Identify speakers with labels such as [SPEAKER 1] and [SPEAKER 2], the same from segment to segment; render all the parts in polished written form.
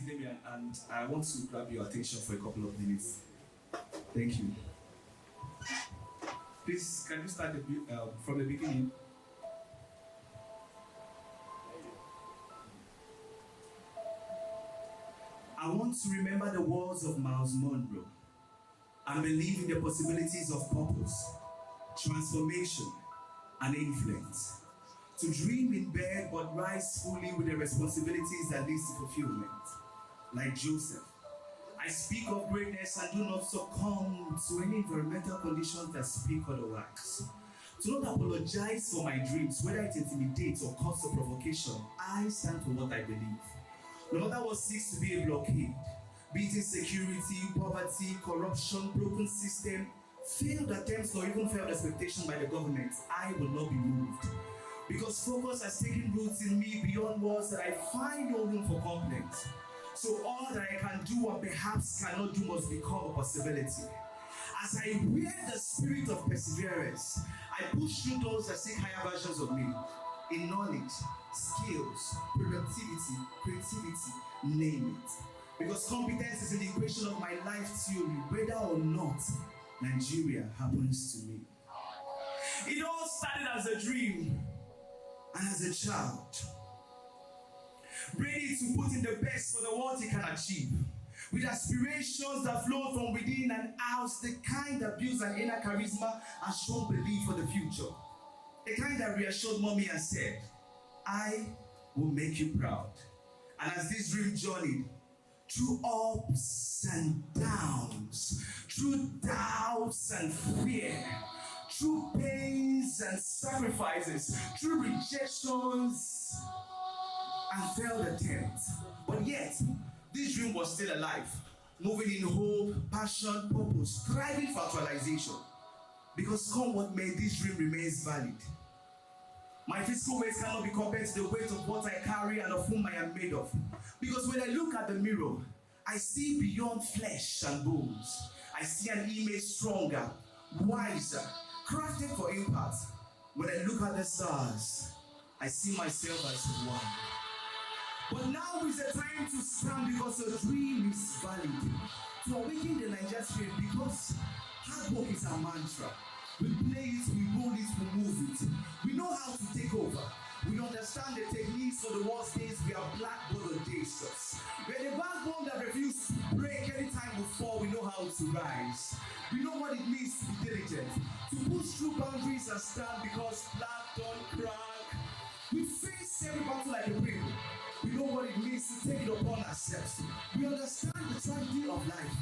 [SPEAKER 1] is Damian, and I want to grab your attention for a couple of minutes. Thank you. Please, can you start from the beginning? I want to remember the words of Miles Monroe and believe in the possibilities of purpose, transformation, and influence. To dream in bed but rise fully with the responsibilities that leads to fulfillment. Like Joseph, I speak of greatness and do not succumb to any environmental conditions that speak otherwise. To not apologize for my dreams, whether it intimidates or causes a provocation. I stand for what I believe. No matter what seeks to be a blockade, be it insecurity, poverty, corruption, broken system, failed attempts or even failed expectation by the government, I will not be moved. Because focus has taken roots in me beyond words that I find no room for complaints. So all that I can do or perhaps cannot do must become a possibility. As I wear the spirit of perseverance, I push through those that seek higher versions of me. In knowledge, skills, productivity, creativity, name it. Because competence is in the equation of my life theory, whether or not Nigeria happens to me. It all started as a dream and as a child, ready to put in the best for the world he can achieve, with aspirations that flow from within and out, the kind that builds an inner charisma and shown belief for the future, the kind that reassured mommy and said, I will make you proud. And as this dream journeyed, through ups and downs, through doubts and fear, through pains and sacrifices, through rejections and failed attempts. But yet, this dream was still alive, moving in hope, passion, purpose, striving for actualization. Because come what may, this dream remains valid. My physical weight cannot be compared to the weight of what I carry and of whom I am made of. Because when I look at the mirror, I see beyond flesh and bones. I see an image stronger, wiser, crafted for impact. When I look at the stars, I see myself as one. But now is the time to stand because a dream is valid. To awaken the Nigerian spirit because hard work is our mantra. We play it, we roll it, we move it. We know how to take over. We understand the techniques of the worst days. We are blackboard audacious. We're the backbone that refuses to break. Anytime we fall, we know how to rise. We know what it means to be diligent, to push through boundaries and stand because black don't crack. We face every battle like a brick. We know what it means to take it upon ourselves. We understand the tragedy of life.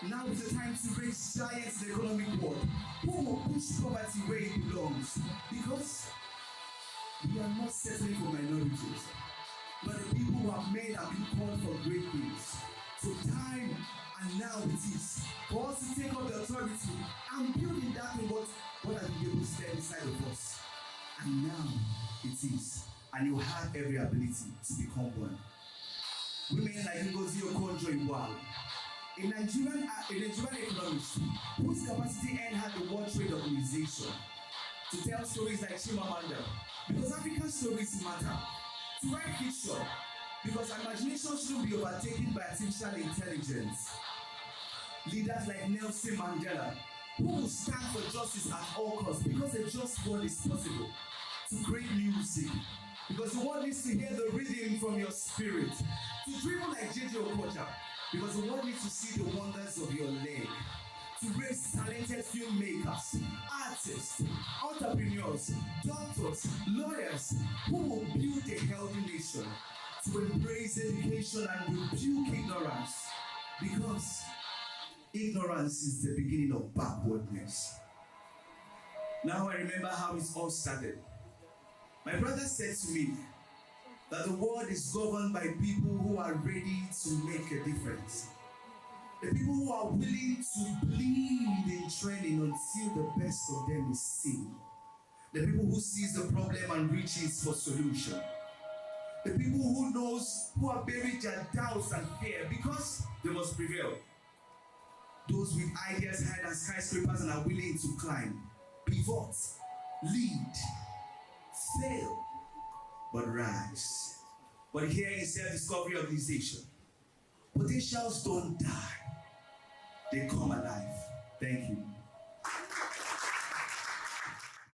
[SPEAKER 1] Now is the time to raise giants in the economic world who will push poverty where it belongs. Because we are not settling for minorities, but the people who have made and been called for great things. So time and now it is for us to take up the authority and build in that thing what are the people stand inside of us. And now it is. And you have every ability to become one. Women like Ngozi Okonjo-Iweala, a Nigerian economist whose capacity had the World Trade Organization to tell stories like Chimamanda, because African stories matter. To write fiction, because imagination shouldn't be overtaken by artificial intelligence. Leaders like Nelson Mandela, who will stand for justice at all costs, because a just world is possible. To create music, because the world needs to hear the rhythm from your spirit. To dream like J.J. Okocha, because the world needs to see the wonders of your leg. To raise talented filmmakers, artists, entrepreneurs, doctors, lawyers who will build a healthy nation. To embrace education and rebuke ignorance, because ignorance is the beginning of backwardness. Now I remember how it all started. My brother said to me that the world is governed by people who are ready to make a difference. The people who are willing to bleed in training until the best of them is seen. The people who sees the problem and reaches for solution. The people who are buried their doubts and fear because they must prevail. Those with ideas higher than skyscrapers and are willing to climb, pivot, lead, fail, but rise. But here in self-discovery organization, potentials don't die. They come alive. Thank you.